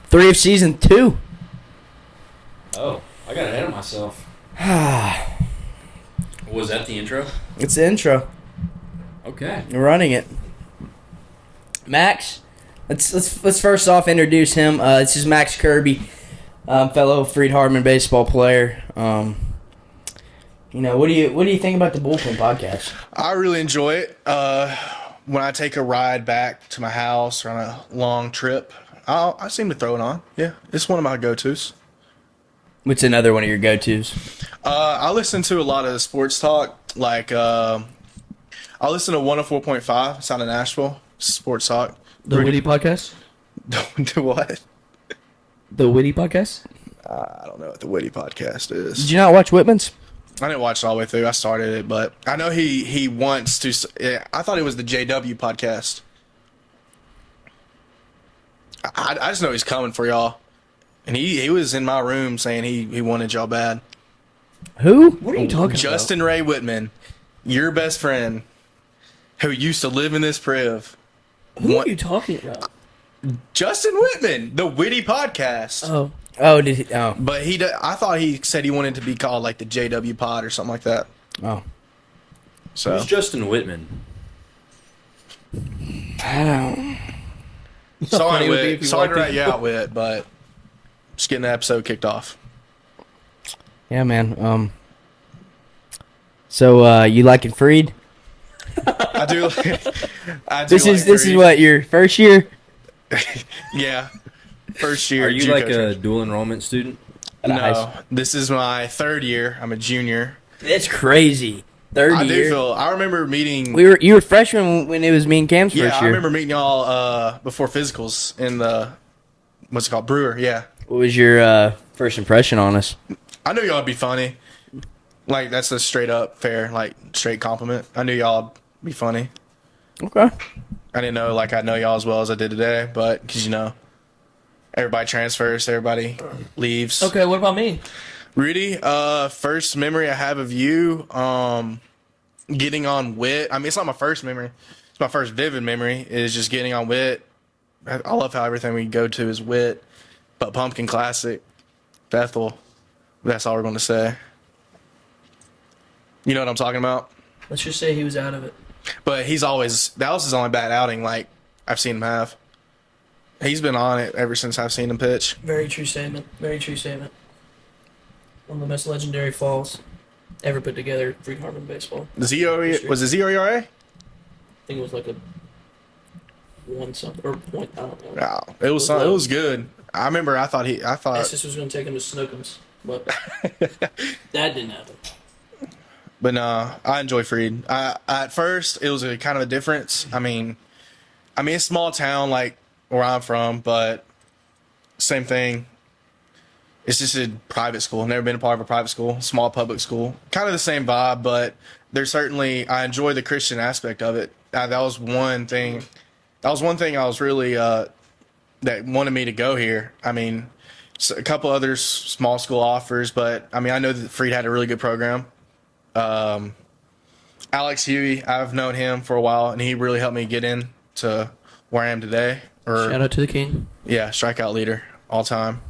3 of season 2. Oh, I got ahead of myself. Was that the intro? It's the intro. Okay. We're running it. Max, let's first off introduce him. This is Max Kirby, fellow Freed Hardeman baseball player. What do you think about the Bullpen podcast? I really enjoy it. When I take a ride back to my house or on a long trip, I seem to throw it on. Yeah, it's one of my go-tos. What's another one of your go-tos? I listen to a lot of sports talk. Like, I listen to 104.5. It's out of Nashville. Sports talk. The Witty podcast? Do what? The Witty podcast? I don't know what the Witty podcast is. Did you not watch Whitman's? I didn't watch it all the way through. I started it, but I know he wants to. Yeah, I thought it was the JW podcast. I just know he's coming for y'all. And he was in my room saying he wanted y'all bad. Who? What are you talking Justin about? Ray Whitman, your best friend, who used to live in this priv. Who are you talking about? Justin Whitman, the Witty podcast. Oh, did he? Oh. But I thought he said he wanted to be called like the JW Pod or something like that. Oh. So Who's Justin Whitman? I don't. Sorry to write you out with it, but just getting the episode kicked off. Yeah, man. So you liking Freed? I do. This is what, your first year? Yeah, first year. Are you like a dual enrollment student? No, this is my third year. I'm a junior. That's crazy. Third year. I remember meeting. You were freshmen when it was me and Cam's first year. Yeah, I remember meeting y'all before physicals in the what's it called, Brewer. Yeah. What was your first impression on us? I knew y'all would be funny. Like, that's a straight up fair, like, straight compliment. I knew y'all would be funny. Okay. I didn't know, like, I know y'all as well as I did today, but, because, everybody transfers, everybody leaves. Okay, what about me? Rudy, first memory I have of you, getting on Wit. I mean, it's not my first memory. It's my first vivid memory, is just getting on Wit. I love how everything we go to is Wit, but Pumpkin Classic, Bethel, that's all we're going to say. You know what I'm talking about? Let's just say he was out of it. But that was his only bad outing, like, I've seen him have. He's been on it ever since I've seen him pitch. Very true statement. Very true statement. One of the most legendary falls ever put together for Hardeman baseball. Was it 0 ERA? I think it was like a 1 something or point. I don't know. Wow, it was good. I remember. I thought Estes was going to take him to Snookums, but that didn't happen. But no, I enjoy Freed. At first, it was a kind of a difference. I mean, it's a small town like where I'm from, but same thing. It's just a private school. I've never been a part of a private school, small public school. Kind of the same vibe, but there's certainly, I enjoy the Christian aspect of it. That was one thing. I was really that wanted me to go here. I mean, a couple other small school offers, but I mean, I know that Freed had a really good program. Alex Huey, I've known him for a while, and he really helped me get in to where I am today. Shout out to the king. Yeah, strikeout leader all time.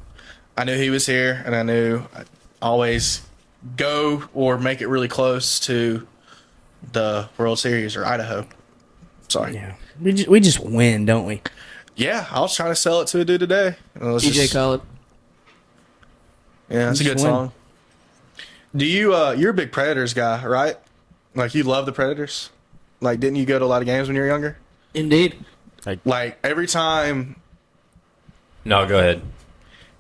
I knew he was here, and I knew I'd always go or make it really close to the World Series or Idaho. Sorry. Yeah, we just win, don't we? Yeah, I was trying to sell it to a dude today. DJ Khaled. Yeah, that's a good song. Do you? You're a big Predators guy, right? Like, you love the Predators. Like, didn't you go to a lot of games when you were younger? Indeed. Like every time. No, go ahead.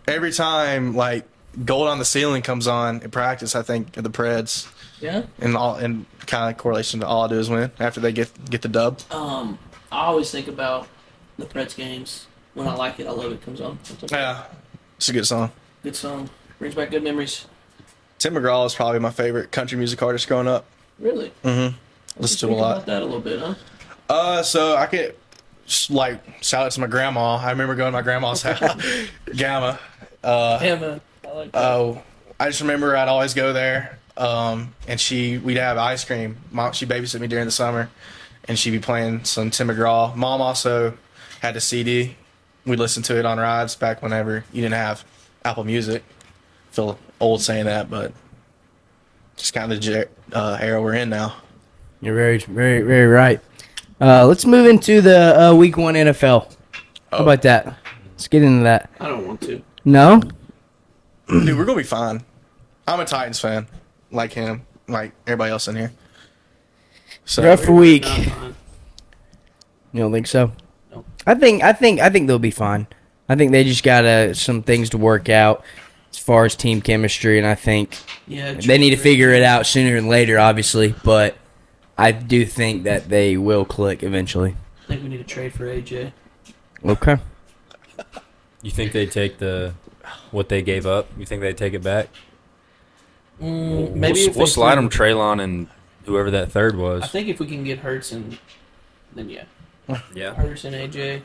Every time, like, Gold on the Ceiling comes on in practice, I think of the Preds. Yeah. And kind of correlation to all I do is win after they get the dub. I always think about the Preds games. When I like it, I love it. Comes on. Yeah, it's a good song. Good song. Brings back good memories. Tim McGraw is probably my favorite country music artist growing up. Really? Mm-hmm. Listen to him a lot. About that a little bit, huh? So I could shout out to my grandma. I remember going to my grandma's house, Gamma. Man. I like that. I just remember I'd always go there, and we'd have ice cream. She babysat me during the summer, and she'd be playing some Tim McGraw. Mom also had a CD, We listened to it on rides back whenever you didn't have Apple Music. Feel old saying that, but just kind of the era we're in now. You're very, very, very right. Let's move into the Week 1 NFL. How about that? Let's get into that. I don't want to. No? Dude, we're gonna be fine. I'm a Titans fan, like him, like everybody else in here. So Rough week. Not fine. You don't think so? No. I think they'll be fine. I think they just got some things to work out as far as team chemistry, and I think Yeah, they need to figure it out sooner than later, obviously. But I do think that they will click eventually. I think we need to trade for AJ. Okay. You think they take what they gave up? You think they take it back? Maybe if we'll they slide can- them Traylon and whoever that third was. I think if we can get Hurts and then yeah, Yeah. Hurts and AJ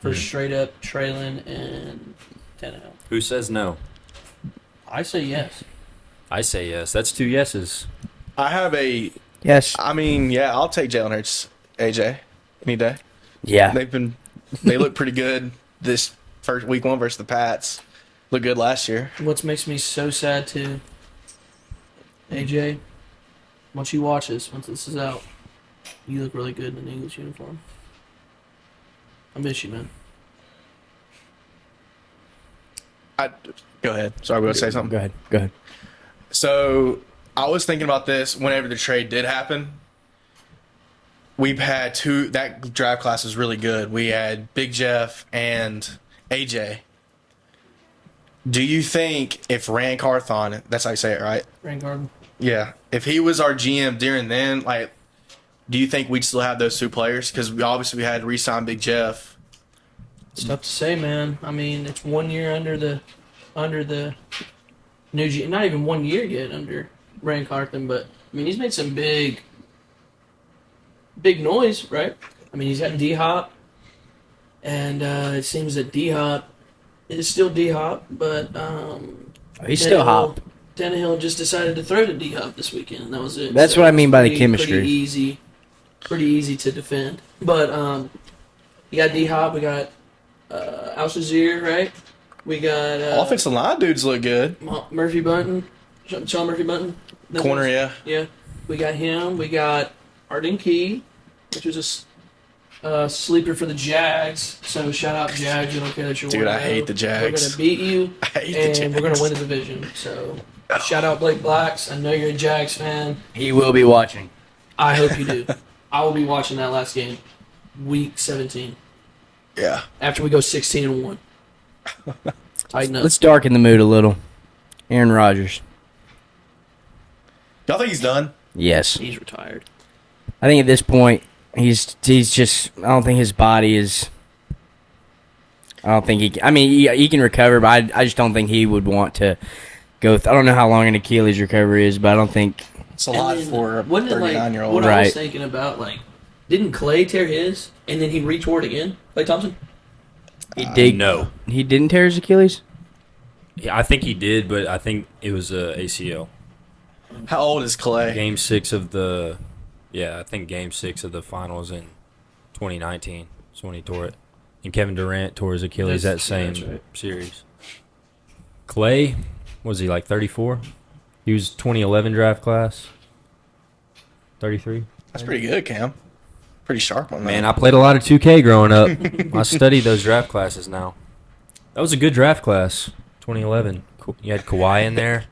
for Hmm. straight up Traylon and Tannehill. Who says no? I say yes. I say yes. That's 2 yeses. I have a. Yes. I mean, yeah, I'll take Jalen Hurts, AJ, any day. Yeah. They look pretty good this first week 1 versus the Pats. Looked good last year. What makes me so sad too, AJ, once you watch this, once this is out, you look really good in an English uniform. I miss you, man. Go ahead. Sorry, we going to say something. Go ahead. So I was thinking about this whenever the trade did happen. We've had that draft class was really good. We had Big Jeff and AJ. Do you think if Rand Carthon, that's how you say it, right? Rain Garden. Yeah. If he was our GM during then, like, do you think we'd still have those 2 players? Because we had to re-sign Big Jeff. It's tough to say, man. I mean, it's 1 year under the new G. Not even 1 year yet under Rand Carthon, but I mean, he's made some big noise, right? I mean, he's got D-Hop, and it seems that D-Hop is still D-Hop, but He's still hop. Tannehill just decided to throw to D-Hop this weekend, and that was it. That's So what I mean by the pretty- chemistry. Pretty easy to defend. But you got D-Hop, we got Al Shazier, right? We got Offensive line dudes look good. Murphy Bunton, Sean Murphy Bunton. Corner, yeah. Yeah, we got him. We got Arden Key, which was a sleeper for the Jags. So shout out Jags. We don't care that you're Dude, I 1-0. hate the We're Jags. gonna beat you, I hate the and Jags. we're gonna win the division. So shout out Blake Blacks. I know you're a Jags fan. He will be watching. I hope you do. I will be watching that last game, week 17. Yeah. After we go 16-1. Tighten up. Let's darken the mood a little. Aaron Rodgers. Y'all think he's done? Yes. He's retired. I think at this point he's just. I don't think his body is. I don't think he. I mean, he can recover, but I just don't think he would want to go. I don't know how long an Achilles recovery is, but I don't think. It's a lot And then, for a wasn't it, 39-year-old. What I Right. was thinking about, didn't Clay tear his and then he retore it again? Clay Thompson? He did. No. He didn't tear his Achilles. Yeah, I think he did, but I think it was ACL. How old is Clay? Game 6 of the, I think Game 6 of the finals in 2019 is when he tore it. And Kevin Durant tore his Achilles that same that's right. series. Clay, was he like 34? He was 2011 draft class. 33. That's pretty good, Cam. Pretty sharp on that. Man, I played a lot of 2K growing up. I studied those draft classes now. That was a good draft class, 2011. You had Kawhi in there.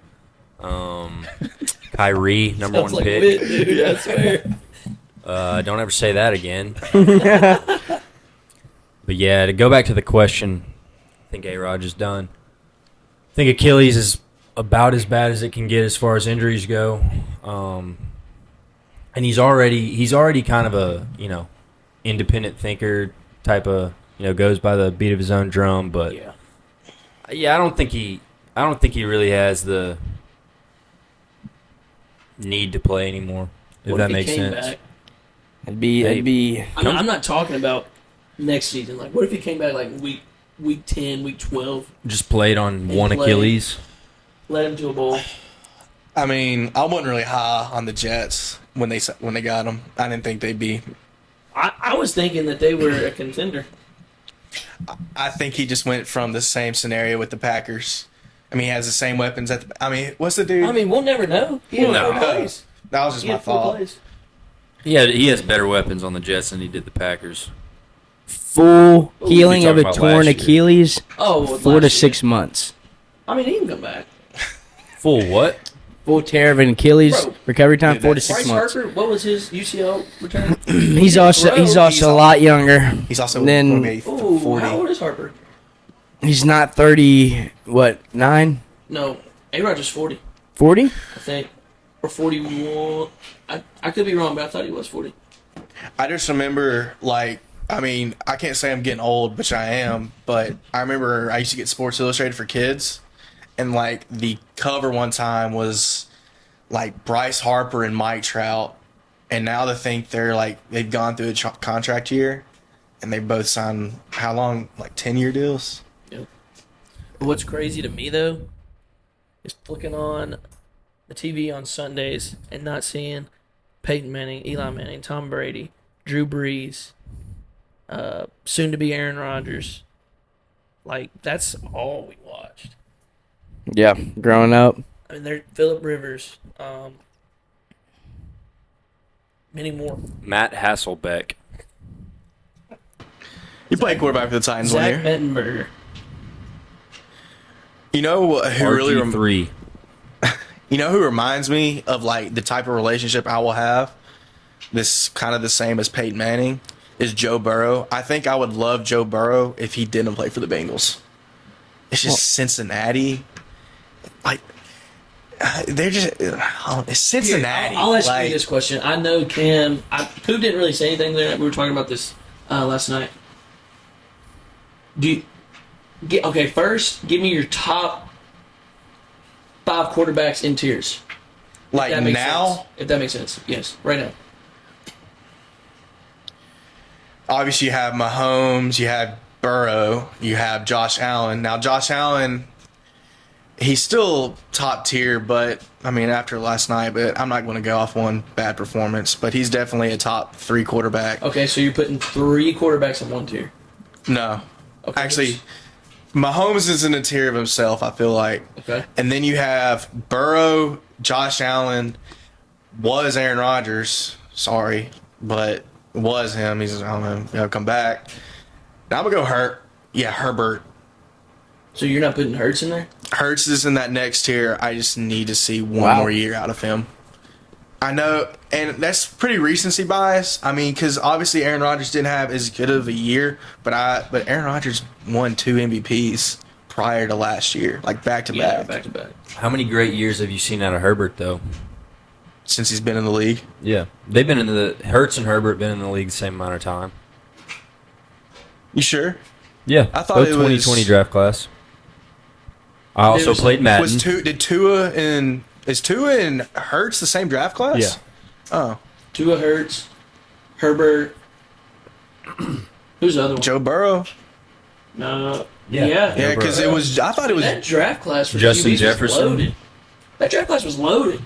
Kyrie, number Sounds 1 like pick. wit, dude, I swear. Don't ever say that again. But yeah, to go back to the question, I think A-Rod is done. I think Achilles is about as bad as it can get as far as injuries go. And he's already kind of a, independent thinker type of, goes by the beat of his own drum, but Yeah. I don't think he really has the need to play anymore. If What that he makes came sense. back? It'd be. I'm not talking about next season. Like, what if he came back week 10, week 12, Just played on And one play. Achilles. led him to a bowl? I mean, I wasn't really high on the Jets when they got him. I didn't think they'd be. I was thinking that they were a contender. I think he just went from the same scenario with the Packers. I mean, he has the same weapons what's the dude? I mean, we'll never know. He had No. 4 plays. That was just He my had 4 thought. plays. He has better weapons on the Jets than he did the Packers. Full healing You're of a talking about torn last year. Achilles, Oh, well, 4 to last year. 6 months. I mean, he can come back. Full what? Full tear of an Achilles, Bro. recovery time Dude, 4 to that's- 6 Bryce months. Harper, what was his UCL return? He's also Bro, a lot younger. He's also Then- going to be Ooh, 40. how old is Harper? He's not 30. What 9? No, A-Rod is 40, 40? I think, or 41. I could be wrong, but I thought he was 40. I just remember, like, I mean, I can't say I'm getting old, which I am, but I remember I used to get Sports Illustrated for kids, and, like, the cover one time was, like, Bryce Harper and Mike Trout, and now to think they've gone through a contract year, and they both signed, how long? Like, 10-year deals? Yep. But what's crazy to me, though, is looking on the TV on Sundays and not seeing Peyton Manning, Eli Manning, Tom Brady, Drew Brees, soon to be Aaron Rodgers. Like, that's all we watched. Yeah, growing up. I mean, they're Phillip Rivers, many more. Matt Hasselbeck. You played quarterback for the Titans one Zach year. Mettenberger. You know who really RG3. You know who reminds me of, like, the type of relationship I will have? This kind of the same as Peyton Manning is Joe Burrow. I think I would love Joe Burrow if he didn't play for the Bengals. It's just Cincinnati. Like, they're just it's Cincinnati. I'll ask like, you this question. I know Cam. Coop didn't really say anything there. We were talking about this last night. First, give me your top 5 quarterbacks in tiers. like That makes now, sense. If that makes sense, yes, right now. obviously you have Mahomes, you have Burrow, you have Josh Allen. Now Josh Allen, he's still top tier, but I mean after last night, but I'm not going to go off one bad performance, but he's definitely a top 3 quarterback. Okay, so you're putting 3 quarterbacks in one tier. No, Okay, actually, Mahomes is in a tier of himself, I feel like. Okay. And then you have Burrow, Josh Allen, was Aaron Rodgers. Sorry, but was him. He's, I don't know, he'll come back. Now I'm going to go Herbert. So you're not putting Hurts in there? Hurts is in that next tier. I just need to see one Wow. more year out of him. I know, and that's pretty recency bias. I mean, because obviously Aaron Rodgers didn't have as good of a year, but Aaron Rodgers won 2 MVPs prior to last year, like back to Yeah, back, back to back. How many great years have you seen out of Herbert, though? since he's been in the league. Yeah. They've been in the Hurts and Herbert been in the league the same amount of time. You sure? Yeah. I thought both it was- 2020 draft class. I also was- played Madden. Is Tua and Hurts the same draft class? Yeah. Oh, Tua, Hurts, Herbert. Who's the other one? Joe Burrow. No. Yeah. Yeah, because it was. I thought it was. That draft class for Justin QBs Jefferson. was loaded. That draft class was loaded.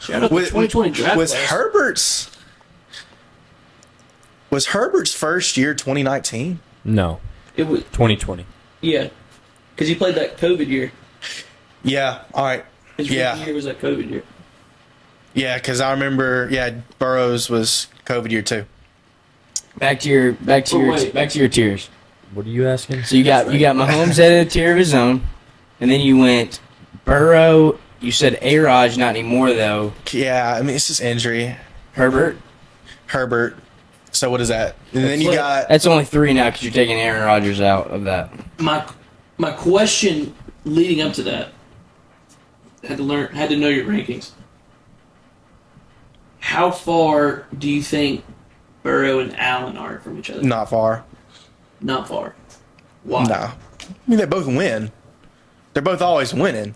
Shout out to with, 2020 draft was class. Herbert's first year 2019? No. It was 2020. yeah, because he played that COVID year. Yeah. All right. His Yeah. rookie year was that COVID year. Yeah, because I remember. Yeah, Burrow's was COVID year too. Back to your wait. tiers. What are you asking? So you got Mahomes at a tier of his own, and then you went Burrow. You said A-Rod, not anymore though. Yeah, I mean it's just injury. Herbert. So what is that? And then you Flip. got. That's only 3 now because you're taking Aaron Rodgers out of that. My question leading up to that had to know your rankings. How far do you think Burrow and Allen are from each other? Not far. Not far. Why? No. I mean, they both win. They're both always winning.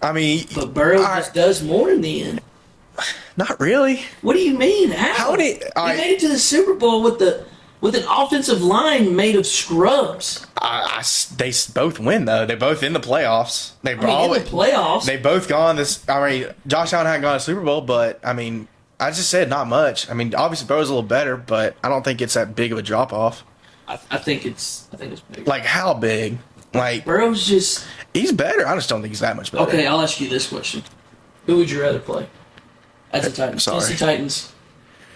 I mean, But Burrow all right, just does more in the end. not really. What do you mean? How? How all right, He made it to the Super Bowl with an offensive line made of scrubs. they both win though. They're both in the playoffs. They I mean, in the playoffs. They both gone this. I mean, Josh Allen hadn't gone to the Super Bowl, but I mean, I just said not much. I mean, obviously Burrow's a little better, but I don't think it's that big of a drop off. I think it's big. Like how big? Like Burrow's just he's better. I just don't think he's that much better. okay. I'll ask you this question: who would you rather play as the Titans? Sorry. Tennessee Titans,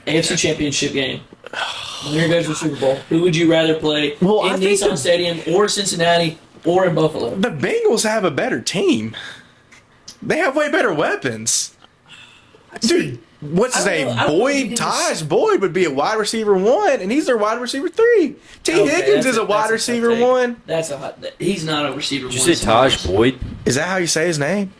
AFC Championship game. Here goes the Super Bowl. Who would you rather play in Nissan Stadium or Cincinnati or in Buffalo? The Bengals have a better team. They have way better weapons. Dude, what's his name? Boyd? Taj Boyd would be a wide receiver 1, and he's their wide receiver 3. T. Higgins is a wide receiver 1. That's a hot. He's not a receiver 1. Did you say Taj Boyd? Is that how you say his name?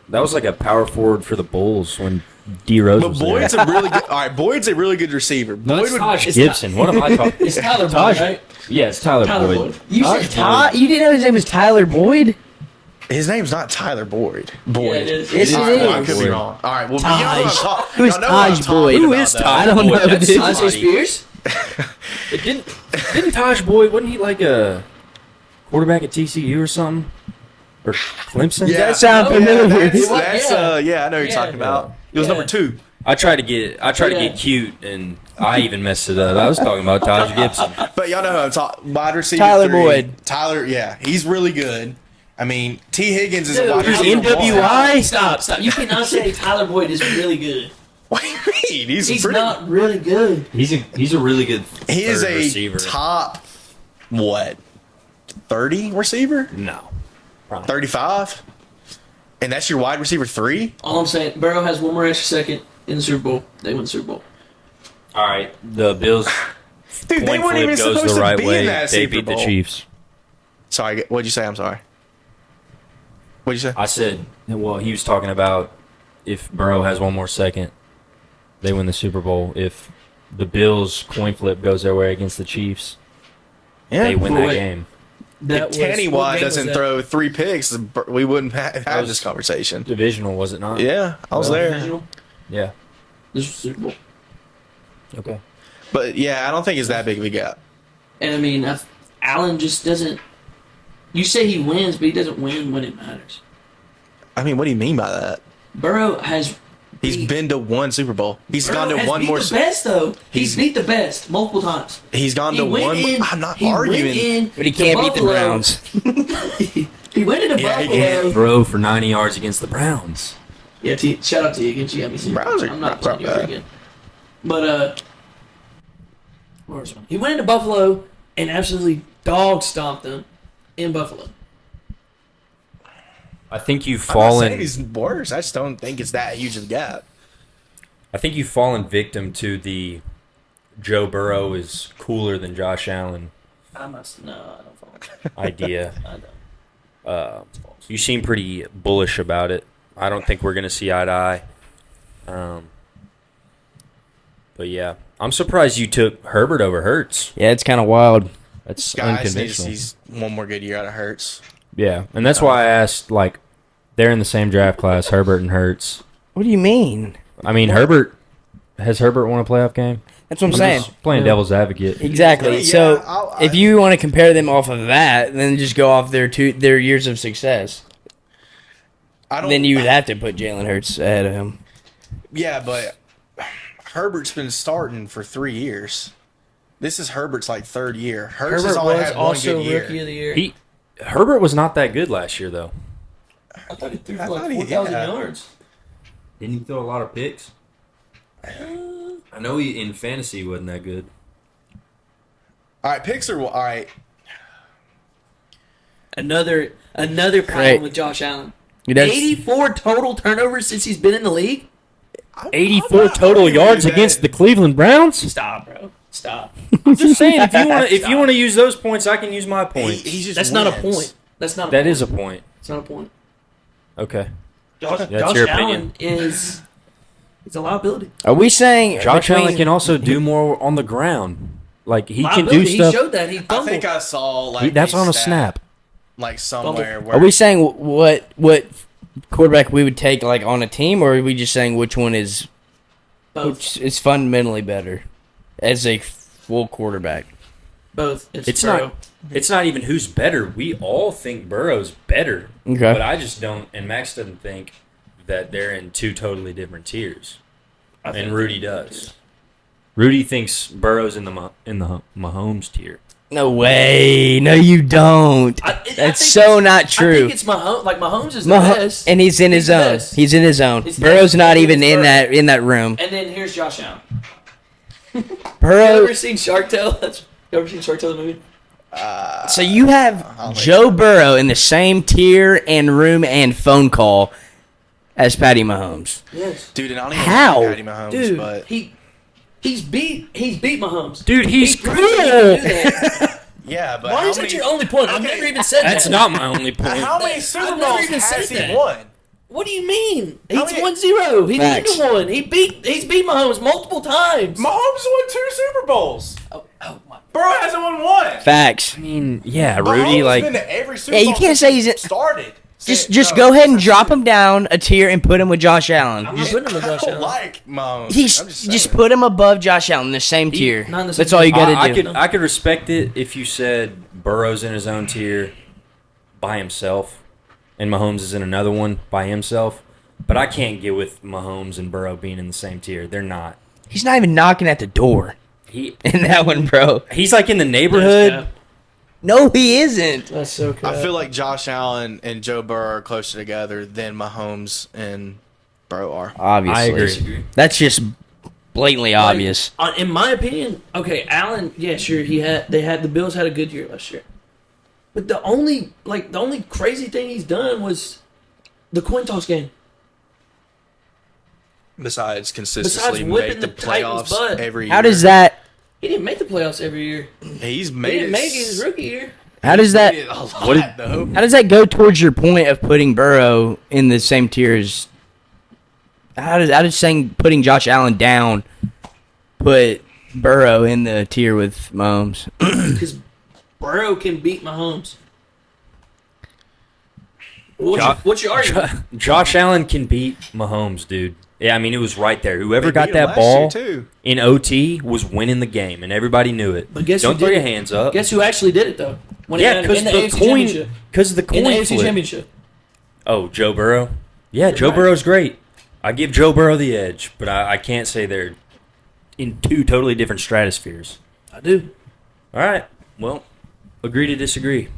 That was like a power forward for the Bulls when D Rose But was Boyd's there. a really good. All right, Boyd's a really good receiver. No, Boyd it's would. Taj Gibson. What am I talking? It's Tyler Boyd, Taj. right? Yeah, it's Tyler Tyler Boyd. Boyd. You said Ty, you didn't know his name was Tyler Boyd? His name's not Tyler Boyd. Boyd. Yeah, it is. Yes, it All right, well, I is. could be wrong. All right, well, Taj. you know what I'm talking. Who is y'all know what I'm Taj talking Boyd? about, Who is though. Taj I don't know. That's dude. Tajay somebody. Spears. It didn't Taj Boyd? Wasn't he like a quarterback at TCU or something? Or Clemson? Yeah. That sounds Oh, familiar. That's Yeah. yeah, I know what you're Yeah. talking about. It was Yeah. number 2. I tried to get cute, and I even messed it up. I was talking about Taj Gibson. But y'all know who I'm talking. Wide receiver Tyler 3. Boyd. Tyler, yeah, he's really good. I mean, T. Higgins is Dude, a wide he's receiver 1. NWI? Stop. You cannot say Tyler Boyd is really good. What do you mean? He's pretty. not really good. He's a really good He is third a receiver. top what? 30 receiver? No. 35? And that's your wide receiver 3? All I'm saying, Burrow has one more extra second in the Super Bowl. They win the Super Bowl. All right, the Bills Dude, they coin weren't flip even goes supposed the to right be way. in that They Super beat the Bowl. Chiefs. Sorry, what'd you say? I'm sorry. What'd you say? I said, well, he was talking about if Burrow has one more second, they win the Super Bowl. If the Bills coin flip goes their way against the Chiefs, they win that Wait. game. If Tanny what Watt game was doesn't that? throw 3 picks, we wouldn't have was- this conversation. Divisional, was it not? Yeah, I was Well, there. Divisional? Yeah. This was Super Bowl. Okay. But yeah, I don't think it's that big of a gap. And I mean, Allen just doesn't. You say he wins, but he doesn't win when it matters. I mean, what do you mean by that? Burrow has. He's beat- been to 1 Super Bowl. He's Burrow gone to has one beat more. the best though. He's He's- beat the best multiple times. He's gone He to went one. in. I'm not he arguing. Went in But he to can't beat the Buffalo. Browns. He went into Yeah, he Buffalo. can't. Throw for 90 yards against the Browns. Yeah, shout out to you again. You got me serious. Browns are I'm not not playing you ever bad. again. But where's one? He went into Buffalo and absolutely dog stomped them in Buffalo. I think you've I'm not saying fallen. he's worse. I just don't think it's that huge of a gap. I think you've fallen victim to the Joe Burrow is cooler than Josh Allen I must no, I don't follow. idea. I don't. You seem pretty bullish about it. I don't think we're going to see eye to eye. But yeah, I'm surprised you took Herbert over Hurts. Yeah, it's kind of wild. That's Guys, unconventional. he's one more good year out of Hurts. Yeah, and that's why I asked, like, they're in the same draft class, Herbert and Hurts. What do you mean? I mean, has Herbert won a playoff game? That's what I'm saying. Just playing devil's advocate. Exactly. Yeah, So if you want to compare them off of that, then just go off their years of success. I don't. Then you would have to put Jalen Hurts ahead of him. Yeah, but Herbert's been starting for 3 years. This is Herbert's like 3rd year. Hurts has Herbert only was had one also good year. Rookie of the Year. Herbert was not that good last year, though. I thought he threw I for thought like he- 4,000 yeah. yards. Didn't he throw a lot of picks? I know he in fantasy wasn't that good. All right, picks are all right. Another Great. problem with Josh Allen. That's- 84 total turnovers since he's been in the league. 84 total yards against the Cleveland Browns. Stop, bro. Stop. I'm just saying, if you want to use those points, I can use my points. He just That's not a wins. point. That's not. A That point. is a point. It's not a point. Okay. Josh, That's Josh your Allen opinion. is a liability. Are we saying Josh between- Allen can also do more on the ground. Like he can do Liability. He stuff. showed that he I fumbled. think I saw like That's on a stat, snap. like somewhere where Are we saying what quarterback we would take like on a team, or are we just saying which one is Both. which is fundamentally better as a full quarterback? Both. It's Burrow. not. It's not even who's better. We all think Burrow's better, Okay. but I just don't. And Max doesn't think that they're in two totally different tiers. And Rudy does. Rudy thinks Burrow's in the Mahomes tier. No way. No, you don't. That's so not true. I think it's Mahomes. Like Mahomes is the best, and he's in his zone. best. He's in his zone. He's Burrow's best. not He's even in Burrow. that room. And then here's Josh Allen. Burrow. You ever seen Shark Tale? You ever seen Shark Tale the movie? So you have Joe Burrow in the same tier and room and phone call as Patty Mahomes. Yes. Dude, and I don't even How? like Patty Mahomes, Dude, but he's beat Mahomes. Dude, he's proved that he can do that. yeah, but Why how is that many, your only point? I've never even said That's that. not my only point. how many I've Super never Bowls even has said he that. won? What do you mean? He's many- 1-0. He's Facts. into one. He's beat Mahomes multiple times. Mahomes won 2 Super Bowls. Oh my. Burrow hasn't won one. Facts. I mean, yeah, Mahomes Rudy, like, been to every Super Yeah, you Bowl can't since say he he's in- started. Just go ahead and drop him down a tier and put him with Josh Allen. I'm not putting him with Josh I don't Allen. like Mahomes. He's I'm just saying. put him above Josh Allen in the same tier. not in the same That's all you tier. got to do. I could respect it if you said Burrow's in his own tier by himself, and Mahomes is in another one by himself. But I can't get with Mahomes and Burrow being in the same tier. They're not. He's not even knocking at the door He in that one, bro. he's like in the neighborhood. No, he isn't. That's so cool. I feel like Josh Allen and Joe Burrow are closer together than Mahomes and Burrow are. Obviously. I agree. That's just blatantly obvious. In my opinion, okay, Allen, yeah, sure, the Bills had a good year last year. But the only crazy thing he's done was the coin toss game. Besides consistently whipping make the the Titans' playoffs butt. every year. How does that? He didn't make the playoffs every year. He's He made didn't it? make it his rookie year. How does Made it that? a lot, though. How does that go towards your point of putting Burrow in the same tier as? How does saying putting Josh Allen down put Burrow in the tier with Mahomes? Because Burrow can beat Mahomes. What's your argument? Josh Allen can beat Mahomes, dude. Yeah, I mean, it was right there. Whoever They got beat him that last year, ball too. in OT was winning the game, and everybody knew it. But guess Don't who throw did your it? hands up. Guess who actually did it though? When Yeah, in because the the AFC coin, Championship. because the coin In the AFC flip. Championship. Oh, Joe Burrow. Yeah, Joe right. Burrow's great. I give Joe Burrow the edge, but I can't say they're in two totally different stratospheres. I do. All right, well, agree to disagree.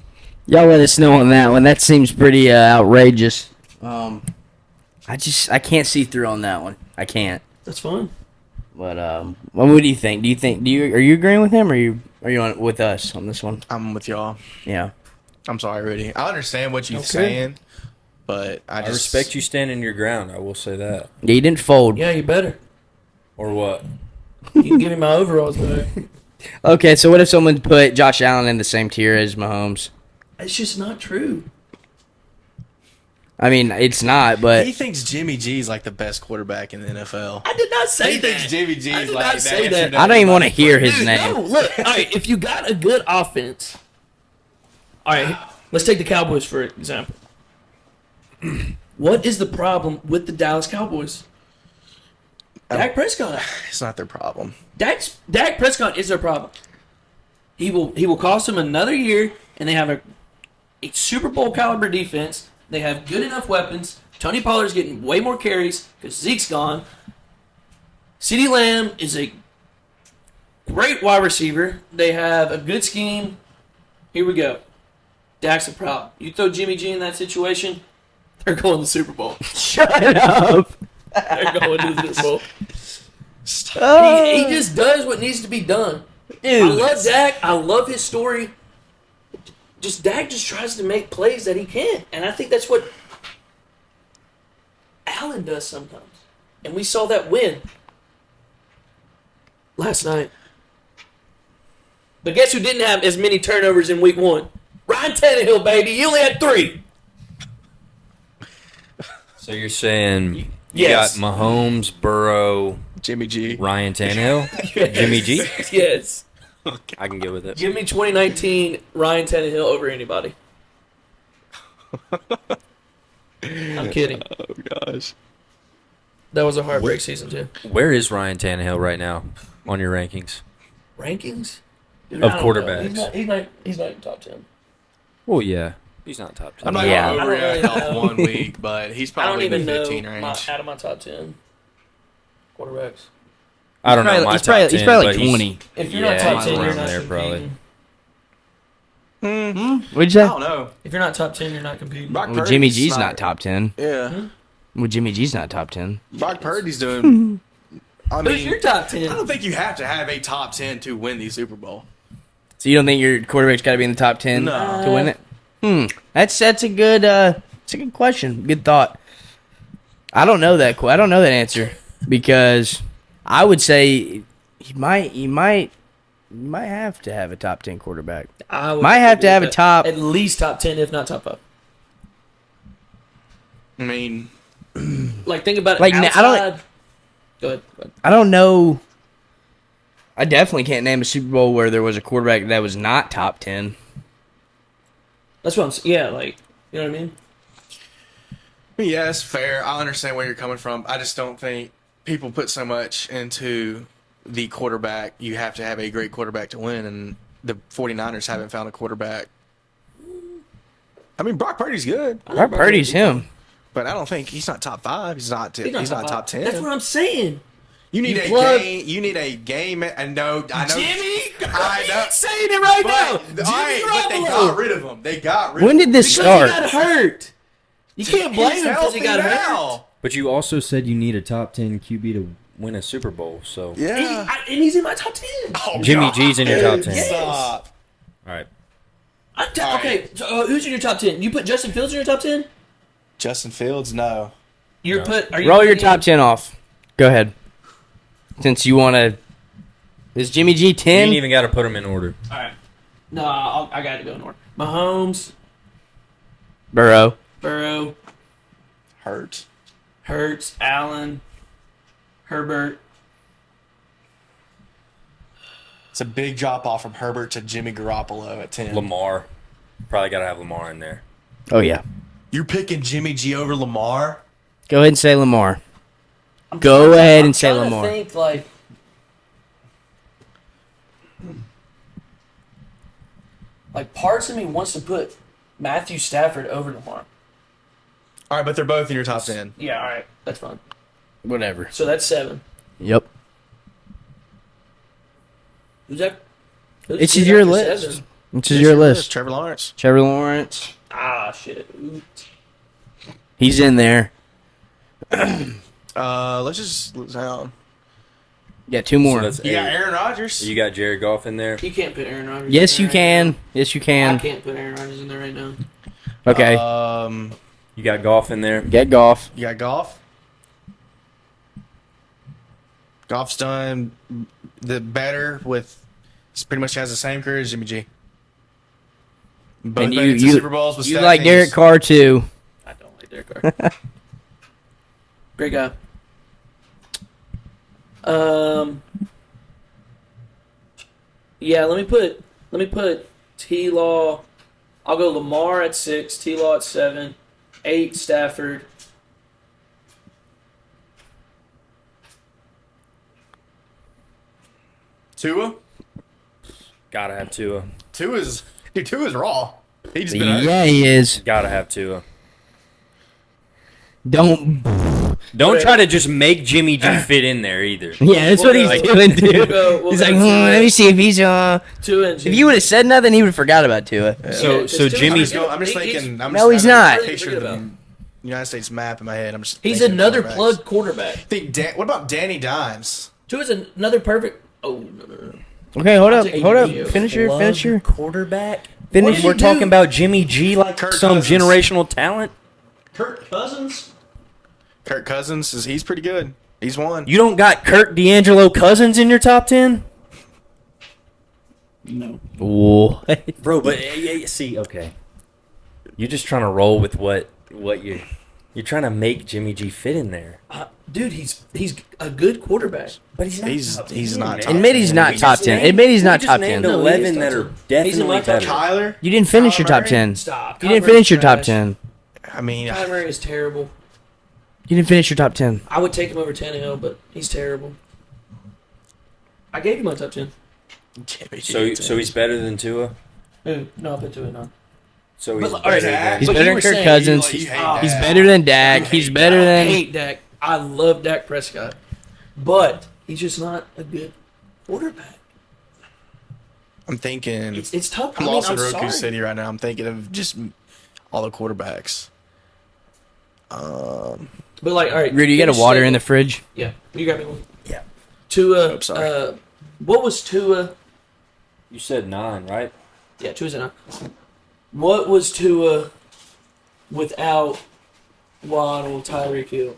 Y'all let us know on that one. That seems pretty outrageous. I can't see through on that one. I can't. That's fine. But what do you think? Are you agreeing with him, or are you on with us on this one? I'm with y'all. Yeah. I'm sorry, Rudy. I understand what you're Okay. saying, but I I respect you standing your ground. I will say that. Yeah, you didn't fold. Yeah, you better. Or what? You can give me my overalls back. Okay, so what if someone put Josh Allen in the same tier as Mahomes? It's just not true. I mean, it's not, but He thinks Jimmy G's like the best quarterback in the NFL. I did not say He that. thinks Jimmy G's I did like not that say that. answer I don't even want to hear his Dude, name. no, look. All right, if you got a good offense. All right, let's take the Cowboys for example. What is the problem with the Dallas Cowboys? Dak Prescott. It's not their problem. Dak Prescott is their problem. He will cost them another year, and they have a Super Bowl caliber defense. They have good enough weapons. Tony Pollard's getting way more carries because Zeke's gone. CeeDee Lamb is a great wide receiver. They have a good scheme. Here we go. Dak's a problem. You throw Jimmy G in that situation, they're going to the Super Bowl. Shut up. They're going to the Super Bowl. Oh, He just does what needs to be done. I dude. love Dak. I love his story. Just Dak just tries to make plays that he can't, and I think that's what Allen does sometimes. And we saw that win last night. But guess who didn't have as many turnovers in Week 1? Ryan Tannehill, baby. He only had 3. So you're saying you Yes. got Mahomes, Burrow, Jimmy G. Ryan Tannehill, Jimmy G? Yes. I can get with it. Give me 2019 Ryan Tannehill over anybody. I'm kidding. Oh gosh. That was a heartbreak season too. Where is Ryan Tannehill right now on your rankings? Rankings Dude, Of I don't know. quarterbacks. He's not in top 10. Well, yeah. He's not top 10. I'm not Yeah. gonna I don't overreact really off know. 1 week, but he's I don't probably in the even know 15 range. out of my top 10 quarterbacks. I don't know my he's top probably, 10, he's probably but like 20. If you're Yeah, not top he's 10, you're around not there, there probably. probably. What'd you say? I don't know. If you're not top 10, you're not competing. Brock Well, Jimmy Purdy's G's not top 10. Yeah. Well, Jimmy G's not top 10. Brock Purdy's doing. I Who's your mean, top I 10? don't think you have to have a top 10 to win the Super Bowl. So you don't think your quarterback's got to be in the top 10 No. to win it? That's a good it's a good question. Good thought. I don't know that answer because I would say you might have to have a top 10 quarterback. I would Might have to agree have with a that. top- At least top 10, if not top 5. I mean, Like, think about it. Like, I don't- Outside. Go ahead. I don't know. I definitely can't name a Super Bowl where there was a quarterback that was not top 10. That's what I'm saying. Yeah, like, you know what I mean? yeah, it's fair. I understand where you're coming from. I just don't think people put so much into the quarterback. You have to have a great quarterback to win, and the 49ers haven't found a quarterback. I mean, Brock Purdy's good, Brock Purdy's him. but I don't think he's not top 5. He's not top 10. That's what I'm saying. You need You a plug- game. You need a game. I know. Jimmy, I know. he's saying it right now. But, Jimmy all right, but they Garoppolo. got rid of him. They got rid When of him. did this Because start? he got hurt. You can't blame He's him because he healthy got hurt. now. But you also said you need a top 10 QB to win a Super Bowl. So Yeah. And he's in my top 10. Oh, Jimmy God. G's in your top 10. Yes. Stop. All right. Okay, so who's in your top 10? You put Justin Fields in your top 10? Justin Fields, no. You're No. put. Are you Roll your putting top in- 10 off. Go ahead. Since you want to. Is Jimmy G You 10? ain't even got to put them in order. All right. No, I got to go in order. Mahomes, Burrow. Burrow, Hurt. Hurts, Allen, Herbert. It's a big drop off from Herbert to Jimmy Garoppolo at 10. Lamar. Probably got to have Lamar in there. Oh, yeah. You're picking Jimmy G over Lamar? Go ahead and say Lamar. I'm Go trying- ahead I'm and say trying to Lamar. Think like parts of me wants to put Matthew Stafford over Lamar. All right, but they're both in your top 10. Yeah, all right, that's fine. Whatever. So that's 7. Yep. Who's that? Who's It's who's your after list. 7? This is your list. Trevor Lawrence. Trevor Lawrence. Ah, shit. Oops. He's in there. Let's just hang on. Yeah, 2 more. So that's You got 8. Aaron Rodgers. You got Jared Goff in there. You can't put Aaron Rodgers. Yes, in you there right can. now. Yes, you I can. can't put Aaron Rodgers in there right now. Okay. You got Goff in there. Get Goff. You got Goff. Goff's done the better with. He pretty much has the same career as Jimmy G. Both And made it to Super Bowls with you stat like teams. Derek Carr, too. I don't like Derek Carr. Great guy. Yeah, let me put T Law. I'll go Lamar at 6, T Law at 7, 8 Stafford. Tua. Gotta have Tua. Tua's raw. He's been hurt. Yeah, he is. Gotta have Tua. Don't. Don't try to just make Jimmy G fit in there either. Yeah, that's We'll what he's go- doing, dude. we'll He's go like, to let me see if he's. 2 and If you would have said nothing, he would have forgot about Tua. So Yeah, so Tua's Jimmy's good. I'm just He's- thinking. No, he's not. Picture Forget the about United States map in my head. I'm just. He's thinking another quarterbacks. plug quarterback. What about Danny Dimes? Tua's another perfect. Oh no. Okay, hold I'll up. take Hold up. you. Finish your. quarterback. Finish. We're talking about Jimmy G like Kirk some Cousins. generational talent. Kirk Cousins. Kirk Cousins he's pretty good. He's one. You don't got Kirk D'Angelo Cousins in your top 10? No. What? Bro, but see, okay. You're just trying to roll with what you're trying to make Jimmy G fit in there. Dude, he's a good quarterback. But he's not He's not top Admit he's not top 10. Admit he's not top 10. Named 11 that are He's in definitely my top better. 10. Kyler. You didn't finish your top Kyler 10. Stop. You didn't finish your top Trash. 10. I mean, Kyler Murray is terrible. You didn't finish your top 10. I would take him over Tannehill, but he's terrible. I gave you my top 10. So he's better than Tua. Ooh, no, I'll put Tua on. So he's But, all right, better than He's But better you than were Kirk saying Cousins. you hate He's Dak. better than Dak. He's better I than. hate Dak. I love Dak Prescott, but he's just not a good quarterback. I'm thinking. It's tough. I'm lost in Roku sorry. City right now. I'm thinking of just all the quarterbacks. But like, all right, Rudy, you got a water in the fridge? Yeah, you got me one. Yeah. Tua. Oh, sorry. What was Tua? You said 9, right? Yeah, Tua's a 9. What was Tua without Waddle, Tyreek Hill?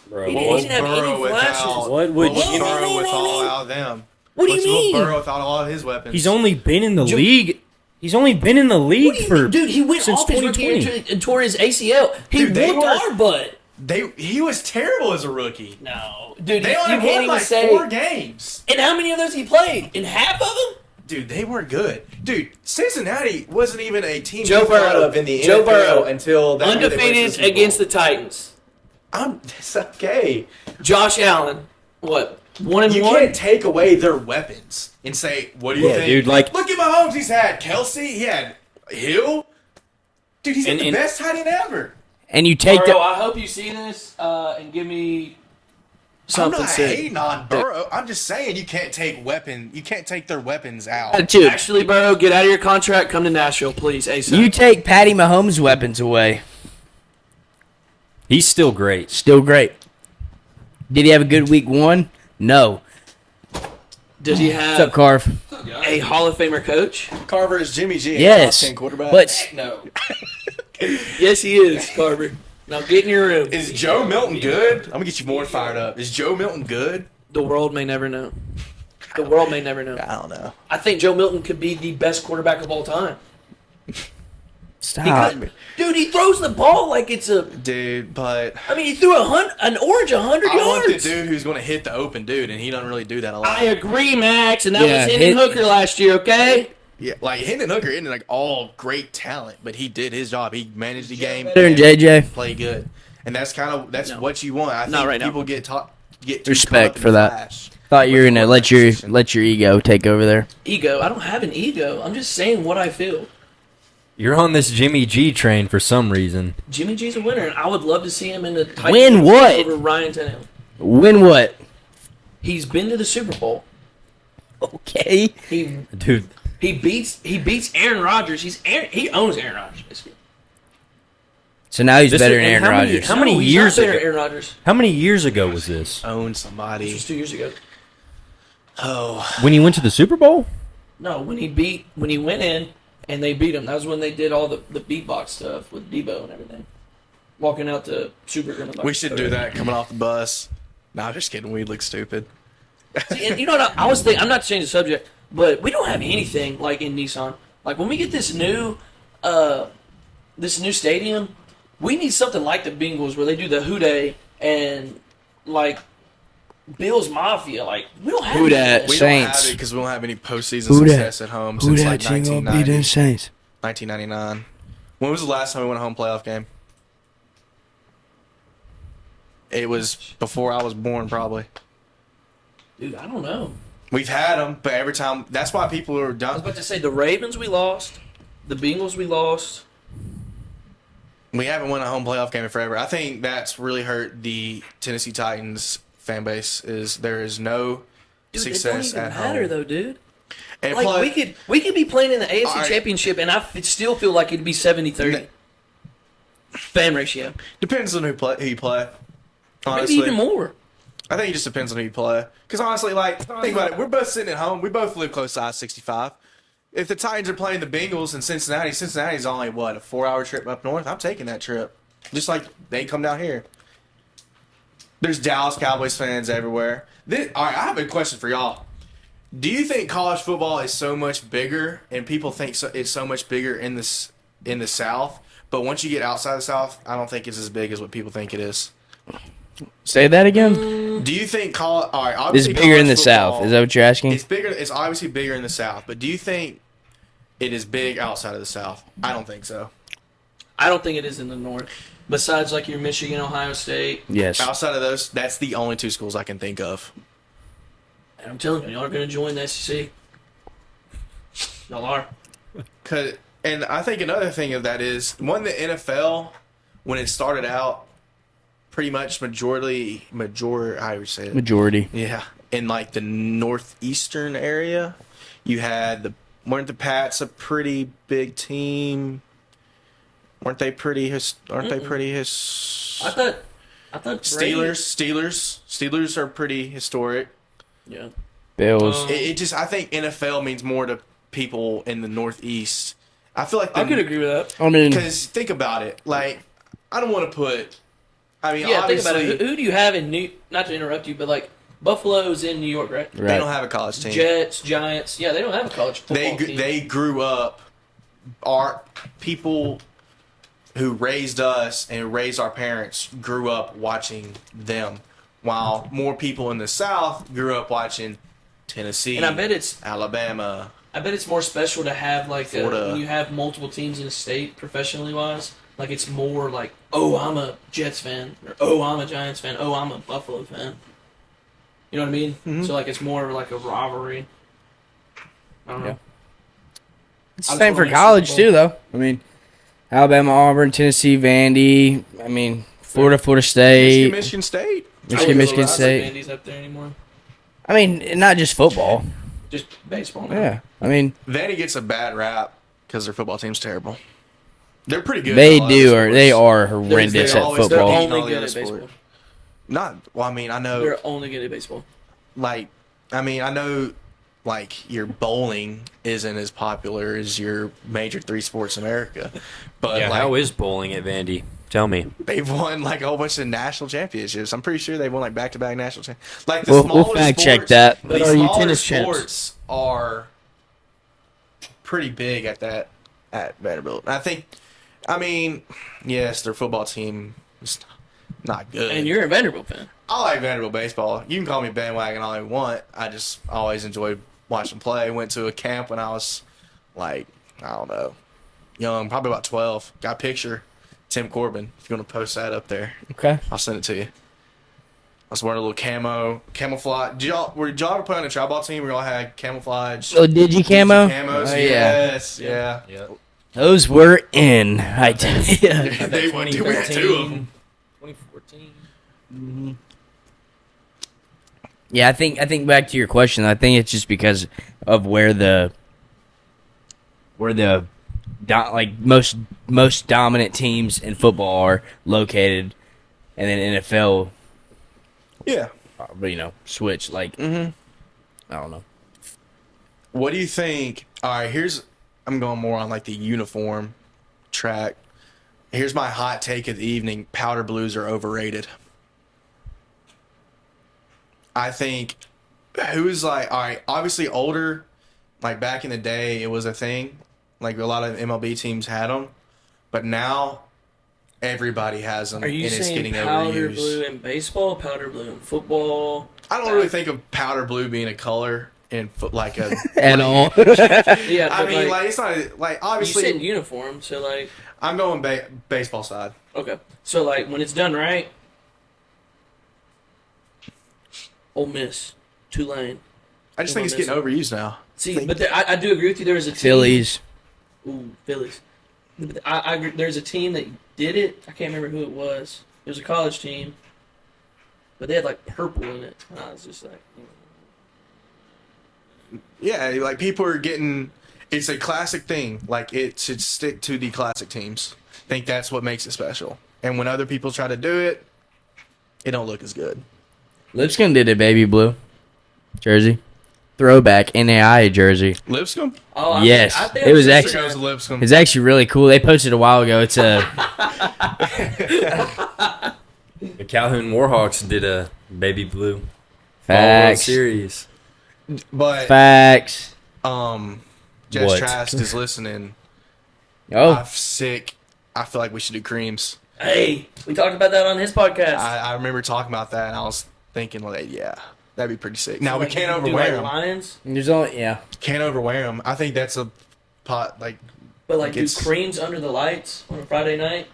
Bro, He what didn't was have any flashes. What would What's you Burrow without them? What do you What's mean? Burrow without all of his weapons? He's only been in the Ju- league. He's only been in the What league do you for mean? Dude, he went since off his rookie year 2020. and tore his ACL. He Dude, they whooped were- our butt. He was terrible as a rookie. No, dude, They you only can't won even like say. 4 games. And how many of those he played? In half of them? Dude, they weren't good. Dude, Cincinnati wasn't even a team Joe you thought Burrow. of in the Joe NFL Burrow. until that year they went to the Undefeated Super Bowl. against the Titans. It's okay. Josh Allen, what? 1-1? You can't take away their weapons and say, "What do you Yeah, think?" dude, like- look at Mahomes. He's had Kelsey. He had Hill. Dude, he's And- the and- best tight end ever. And you take Burrow, the I hope you see this and give me I'm something not sick. hating on Burrow. I'm just saying you can't take You can't take their weapons out. attitude. Actually, Burrow, get out of your contract. Come to Nashville, please. ASAP. You take Patty Mahomes' weapons away. He's still great. Still great. Did he have a good week 1? No. Does he What's up, have Carv? a Hall of Famer coach? Carver is Jimmy G. Yes. top 10 quarterback. But No. Yes, he is, Carver. Now get in your room. Is Joe Milton good? I'm gonna get you more fired up. Is Joe Milton good? The world may never know. The world may never know. I don't know. I think Joe Milton could be the best quarterback of all time. stop. Dude, he throws the ball like it's a. Dude, but I mean, he threw an orange 100 I want the yards. dude who's gonna hit the open dude, and he doesn't really do that a lot. I agree, Max, and that Yeah, was Hendon hit- Hooker last year. Okay. Yeah, like Hendon Hooker isn't like all great talent, but he did his job. He managed the game. Better than JJ. Play good, and that's No. what you want. I think Not right now. people get too Respect caught up in for the that. flash. Thought you were With gonna the let your ego take over there. Ego. I don't have an ego. I'm just saying what I feel. You're on this Jimmy G train for some reason. Jimmy G's a winner, and I would love to see him in the Titans Win what? over Ryan Tannehill. Win what? He's been to the Super Bowl. Okay. He Dude, he beats Aaron Rodgers. He owns Aaron Rodgers. Basically. So now he's This better is- than and Aaron how many- Rodgers. how many No, he's years not better ago- than Aaron Rodgers? how many years ago was this? Own This somebody. was 2 years ago. Oh, When he went to the Super Bowl? No, when he went in and they beat him. That was when they did all the beatbox stuff with Debo and everything. Walking out to Super Bowl. we should do that coming off the bus. Nah, I'm just kidding. We'd look stupid. See, and you know what? I was thinking. I'm not to change the subject, but we don't have anything like in Nissan. Like when we get this new stadium, we need something like the Bengals where they do the Who Day and like Bills Mafia. Like we don't have Who dat? anything. We Saints. don't have it because we don't have any postseason Who dat? success at home since like 1990, Saints? 1999. When was the last time we won a home playoff game? It was before I was born, probably. Dude, I don't know. We've had them, but every time that's why people are I was done. about to say the Ravens we lost, the Bengals we lost. We haven't won a home playoff game in forever. I think that's really hurt the Tennessee Titans fan base. Is there is no Dude, success it don't at even matter home. though, dude. And Like plus- we could be playing in the AFC All right. Championship, and still feel like it'd be 70-30 fan ratio, depends on who you play. maybe Honestly, even more. I think it just depends on who you play. Because honestly, like, think about it. We're both sitting at home. We both live close to I-65. If the Titans are playing the Bengals in Cincinnati, Cincinnati's only, what, a 4-hour trip up north? I'm taking that trip. Just like they come down here. There's Dallas Cowboys fans everywhere. All right, I have a question for y'all. Do you think college football is so much bigger, and people think it's so much bigger in the South, but once you get outside the South, I don't think it's as big as what people think it is? Say that again. Do you think college? All right, It's obviously bigger in college the football- South. Is that what you're asking? It's bigger. It's obviously bigger in the South, but do you think it is big outside of the South? I don't think so. I don't think it is in the North. Besides, like your Michigan, Ohio State. Yes. Outside of those, that's the only two schools I can think of. And I'm telling you, y'all are going to join the SEC. Y'all are. And I think another thing of that is when the NFL, when it started out, pretty much how you would say it? Majority. Yeah, in like the northeastern area, you had weren't the Pats a pretty big team? Weren't they pretty? Aren't they pretty? I thought Brady- Steelers are pretty historic. Yeah. Bills. It just, I think NFL means more to people in the Northeast. I feel like I could agree with that. I mean, because think about it. Like, I don't want to put. I mean, Yeah, think about obviously, it. Who do you have in New? Not to interrupt you, but like Buffalo's in New York, right? they don't have a college team. Jets, Giants. Yeah, they don't have a college football team. They grew up. Our people who raised us and raised our parents grew up watching them, while more people in the South grew up watching Tennessee, And I bet it's Alabama. more special to have like Florida. when you have multiple teams in a state professionally wise. Like it's more like, oh, I'm a Jets fan, or oh, I'm a Giants fan, oh, I'm a Buffalo fan. You know what I mean? Mm-hmm. So like it's more like a rivalry. I don't know. Yeah. it's I the just same for wanna college Super too, though. I mean, Alabama, Auburn, Tennessee, Vandy. I mean, Florida State, Michigan State. Michigan State. Vandy's up there anymore. I mean, not just football. Just baseball. Now. Yeah, I mean, Vandy gets a bad rap because their football team's terrible. They're pretty good. they in a lot of do, other or they sports. are horrendous they're at always- They're football. all only the good other at baseball. sport. Not. Well, I mean, I know. They're only good at baseball. Like, I mean, I know. Like, your bowling isn't as popular as your major three sports in America, but Yeah, like, how is bowling at Vandy? Tell me. they've won like a whole bunch of national championships. I'm pretty sure they've won like back-to-back national championships. Like the We'll smaller fact sports, check that. The But are you smaller tennis champs? sports are pretty big at Vanderbilt. And I think, I mean, yes, their football team is not good. And you're a Vanderbilt fan. I like Vanderbilt baseball. You can call me bandwagon all you want. I just always enjoyed watching them play. Went to a camp when I was like, I don't know, young, probably about 12. Got a picture. Tim Corbin. If you want to post that up there, Okay. I'll send it to you. I was wearing a little camouflage. Did y'all ever play on a travel ball team where y'all had camouflage? Oh, did you camo? Camos? Oh, yeah. Yes, yeah. Those were in. I tell you. They went. We had two of them. 2014. Yeah, I think back to your question. I think it's just because of where the most dominant teams in football are located, and then NFL, Yeah. switch like. I don't know. What do you think? All right, I'm going more on like the uniform track. Here's my hot take of the evening. Powder blues are overrated. I think who's like, all right, obviously older, like back in the day, it was a thing. Like a lot of MLB teams had them. But now everybody has them Are and you it's saying getting powder overused. blue in baseball, powder blue in football? I don't really think of powder blue being a color in like a. At all. Yeah, I but mean, like it's not like you obviously. said uniform, so like I'm going baseball side. okay, so like when it's done right, Ole Miss, Tulane. I just think it's getting overused now. See, but I do agree with you. There was a team, Phillies. Ooh, Phillies. But I agree, there's a team that did it. I can't remember who it was. It was a college team, but they had like purple in it. And I was just like, Yeah, like people are getting. It's a classic thing. Like it should stick to the classic teams. I think that's what makes it special. And when other people try to do it, it don't look as good. Lipscomb did a baby blue jersey, throwback NAI jersey. Lipscomb? oh, Yes, I think it was I'm actually- sure- Goes Lipscomb. It's actually really cool. They posted a while ago. It's a The Calhoun Warhawks did a baby blue All World facts. Series. But Facts. Jess What? Trask is listening. Oh, I'm sick. I feel like we should do creams. Hey, we talked about that on his podcast. I remember talking about that, and I was thinking, like, yeah, that'd be pretty sick. Now we Like, can't do, overwear like, them. Lions, there's only Can't overwear them. I think that's a pot. Like, but like do it's- creams under the lights on a Friday night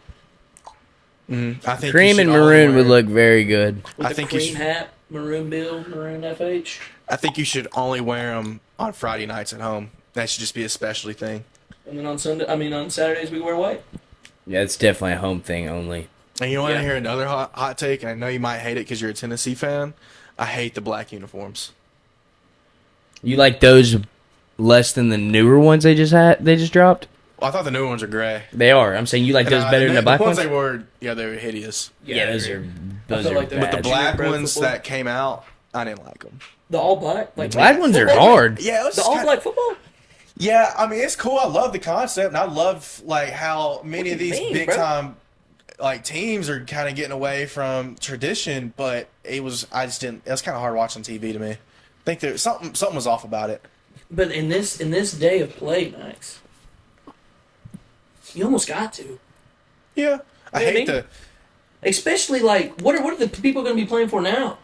I think cream you and should only maroon would wear- look very good. with I the think you cream should- hat, maroon bill, maroon FH. I think you should only wear them on Friday nights at home. That should just be a specialty thing. And then on Saturdays we wear white. Yeah, it's definitely a home thing only. And you want Yeah. to hear another hot take? And I know you might hate it because you're a Tennessee fan. I hate the black uniforms. You like those less than the newer ones they just dropped? I thought the new ones are gray. They are. I'm saying you like those better than the black ones? They were hideous. Yeah, those are like bad. But the black Pro ones football. that came out, I didn't like them. The all black, The black ones are hard. Yeah, it was The all black football. Yeah, I mean it's cool. I love the concept, and I love like how many of these big time like teams are kind of getting away from tradition. But I just didn't. It was kind of hard watching TV to me. I think there something was off about it. But in this day of play, Max, you almost got to. Yeah, I hate the. Especially like what are the people going to be playing for now?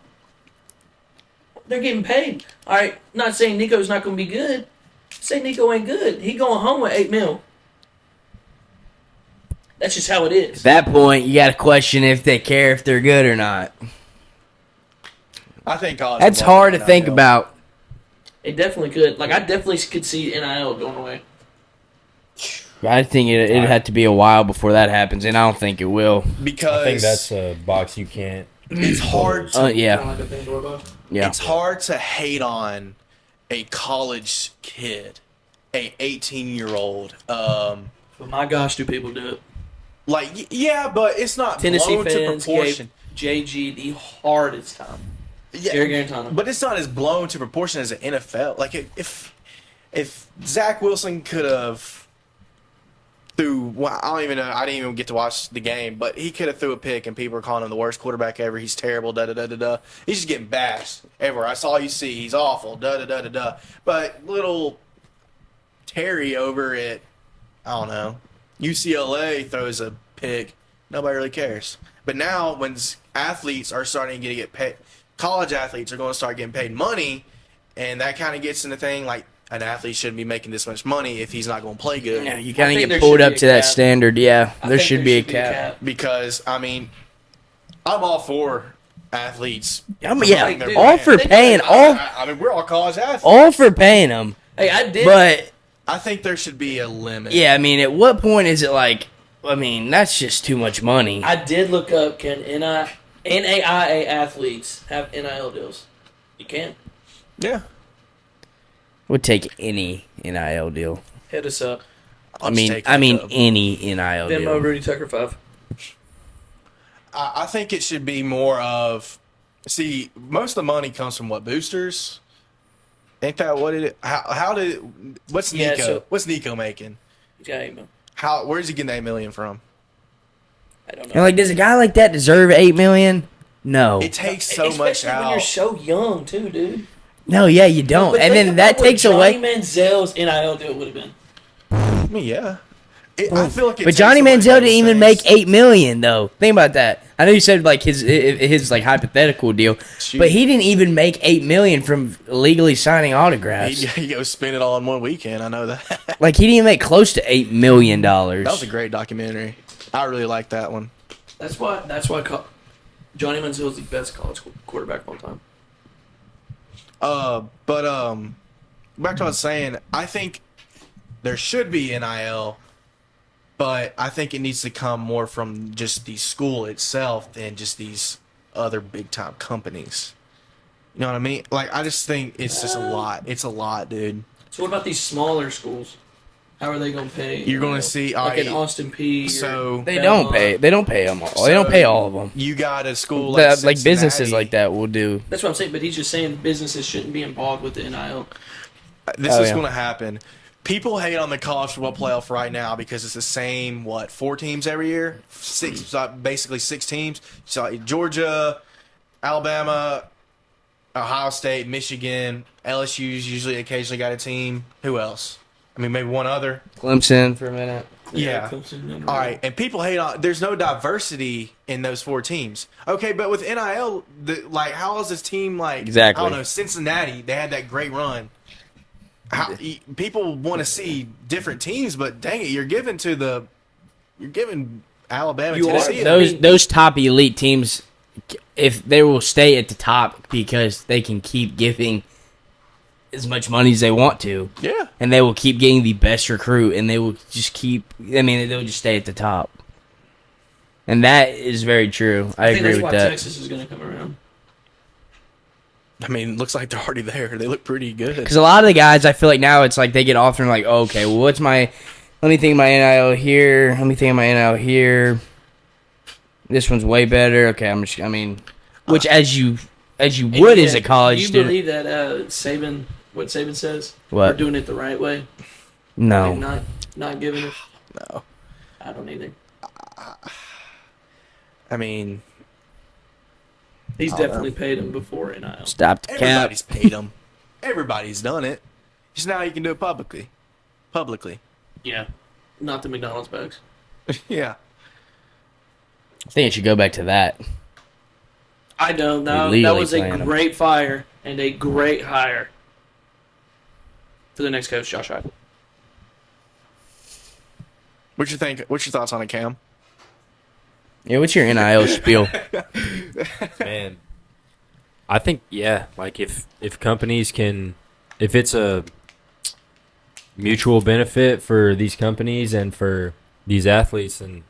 They're getting paid. All right, not saying Nico's not going to be good. Say Nico ain't good. He going home with $8 million. That's just how it is. At that point, you got to question if they care if they're good or not. I think college. That's hard to think about. It definitely could. Like I definitely could see NIL going away. I think it'd have to be a while before that happens, and I don't think it will. Because I think that's a box you can't. It's hard. To, Yeah. Like a Pandora box. Yeah. It's hard to hate on a college kid, a 18-year-old. But my gosh, do people do it? Like, yeah, but it's not Tennessee blown fans to proportion. gave JG the hardest time. Yeah, Jerry Garantano. but it's not as blown to proportion as the NFL. Like, if Zach Wilson could have I don't even know. I didn't even get to watch the game, but he could have threw a pick, and people were calling him the worst quarterback ever. He's terrible. Da da da da da. He's just getting bashed everywhere. That's all you see. He's awful. Da da da da da. But little Terry over at UCLA throws a pick. Nobody really cares. But now when athletes are starting to get paid, college athletes are going to start getting paid money, and that kind of gets into thing like. An athlete shouldn't be making this much money if he's not going to play good. Yeah, you kind I of think there get pulled should up be to a that cap. standard. Yeah, I there think should be a cap. Because I'm all for athletes. I mean, promoting yeah, their all brand. for paying, all We're all college athletes. all for paying them. Hey, I did. But I think there should be a limit. yeah, I mean, at what point is it like? I mean, that's just too much money. I did look up, can NAIA athletes have NIL deals? You can. Yeah. Would take any NIL deal. Hit us up. I'll I just mean, take any NIL Venmo deal. Rudy Tucker 5. I think it should be more of. See, most of the money comes from what, boosters? Ain't that what it? What's Yeah, Nico? so- What's Nico making? He's got $8 million. Where's he getting that $8 million from? I don't know. And like, does a guy like that deserve $8 million? No. It takes so much Especially out. when you're so young, too, dude. No, yeah, you don't. But And think then that about what takes away. Johnny Manziel's NIL deal would have been. I mean, yeah. I feel like it But takes Johnny so much Manziel out of didn't even things. make $8 million though. Think about that. I know you said like his like hypothetical deal, Shoot. but he didn't even make $8 million from legally signing autographs. He goes spend it all in one weekend. I know that. Like he didn't even make close to $8 million. That was a great documentary. I really like that one. That's why Johnny Manziel is the best college quarterback of all time. But back to what I was saying, I think there should be NIL, but I think it needs to come more from just the school itself than just these other big time companies. You know what I mean? Like, I just think it's just a lot. It's a lot, dude. So what about these smaller schools? How are they going to pay? You're going to see, like in Austin P. so They don't pay. They don't pay them all. They don't pay all of them. you got a school like, Like businesses Cincinnati. like that will do. That's what I'm saying, but he's just saying businesses shouldn't be involved with the NIL. This Oh, is yeah. going to happen. People hate on the college football playoff right now because it's the same, 4 teams every year? Basically 6 teams. So Georgia, Alabama, Ohio State, Michigan, LSU's usually occasionally got a team. Who else? I mean, maybe one other. Clemson for a minute. Yeah. Clemson, All right, and people hate on. There's no diversity in those 4 teams. Okay, but with NIL, how is this team like? Exactly. I don't know. Cincinnati, they had that great run. People want to see different teams, but dang it, you're giving Alabama, You are. Tennessee. Those top elite teams, if they will stay at the top because they can keep giving as much money as they want to. Yeah. And they will keep getting the best recruit, and they will just keep. I mean, they'll just stay at the top. And that is very true. I think agree that's with why that. Texas is going to come around. I mean, looks like they're already there. They look pretty good. Because a lot of the guys, I feel like now it's like they get offered and like, oh, okay, well, let me think of my NIL here. Let me think of my NIL here. This one's way better. Okay, which as you would as a college do you student. believe that what Saban says? What? We're doing it the right way. No. Like not giving it. No. I don't either. I mean, He's I don't definitely paid him before NIL. Stop the cap. everybody's paid them. Everybody's done it. Just now you can do it publicly. Yeah. Not the McDonald's bags. Yeah. I think it should go back to that. I don't know. That Illegally was a playing 'em. great fire and a great hire for the next coach, Josh Heupel. What's your thoughts on it, Cam? Yeah, what's your NIL spiel? Man, I think like if companies can, if it's a mutual benefit for these companies and for these athletes, then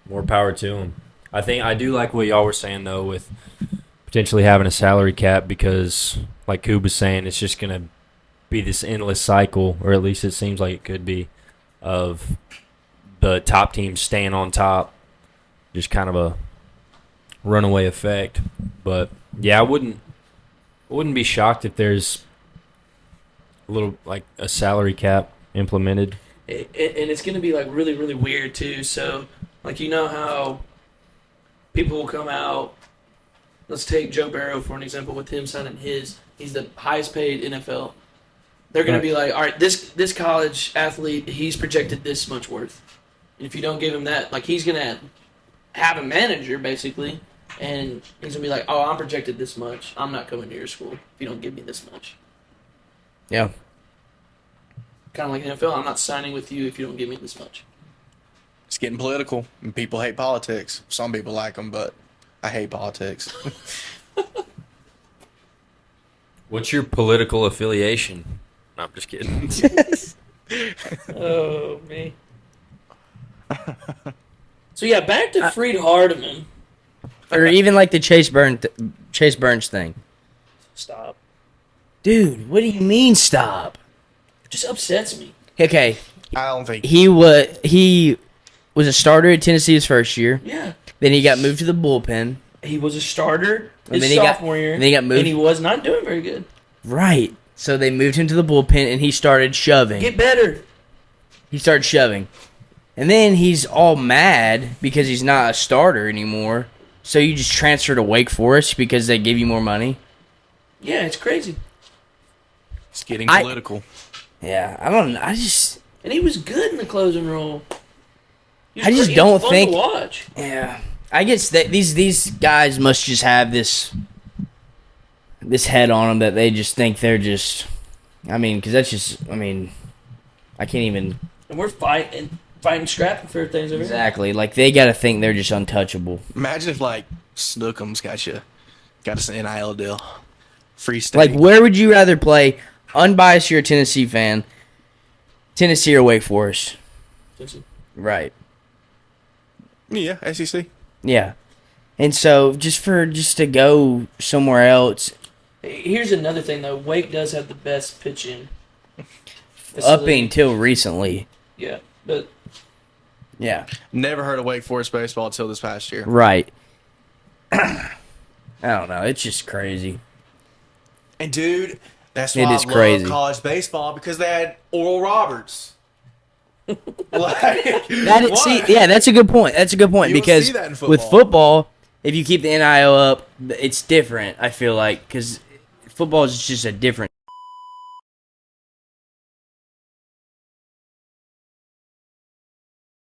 more power to them. I do like what y'all were saying though with potentially having a salary cap, because like Koob was saying, it's just gonna be this endless cycle, or at least it seems like it could be, of the top teams staying on top, just kind of a runaway effect. But yeah, I wouldn't be shocked if there's a little like a salary cap implemented. And it's going to be like really, really weird too. So, like, you know how people will come out. Let's take Joe Burrow for an example. With him signing he's the highest paid NFL. They're going to be like, all right, this college athlete, he's projected this much worth. And if you don't give him that, like, he's going to have a manager basically, and he's going to be like, oh, I'm projected this much. I'm not coming to your school if you don't give me this much. Yeah. Kind of like the NFL. I'm not signing with you if you don't give me this much. It's getting political, and people hate politics. Some people like them, but I hate politics. What's your political affiliation? No, I'm just kidding. Oh, me. So, yeah, back to Freed Hardeman. Or even like the Chase Burns thing. Stop. Dude, what do you mean stop? It just upsets me. Okay, I don't think he was a starter at Tennessee his first year. Yeah. Then he got moved to the bullpen. He was a starter And his then sophomore year. then he got moved. And he was not doing very good. Right. So they moved him to the bullpen, and he started shoving. Get better. He started shoving. And then he's all mad because he's not a starter anymore. So you just transfer to Wake Forest because they give you more money? Yeah, it's crazy. it's getting political. Yeah, I don't know. And he was good in the closing role. I just don't think- to watch. Yeah. I guess that these guys must just have this head on them that they just think they're just, because that's just, I can't even. And we're fighting, scrapping for things over here. Exactly. Like, they got to think they're just untouchable. Imagine if like Snookums got us an NIL deal, free state. Like, where would you rather play? Unbiased, you're a Tennessee fan. Tennessee or Wake Forest? Right. Yeah, SEC. Yeah. And so, just to go somewhere else. Here's another thing, though. Wake does have the best pitching Up facility. until recently. Yeah, but Yeah. Never heard of Wake Forest baseball until this past year. Right. I don't know. It's just crazy. And dude, that's It why is I crazy. love college baseball, because they had Oral Roberts. That's a good point. That's a good point You don't because see that in with football. football, if you keep the NIL up, it's different. I feel like because football is just a different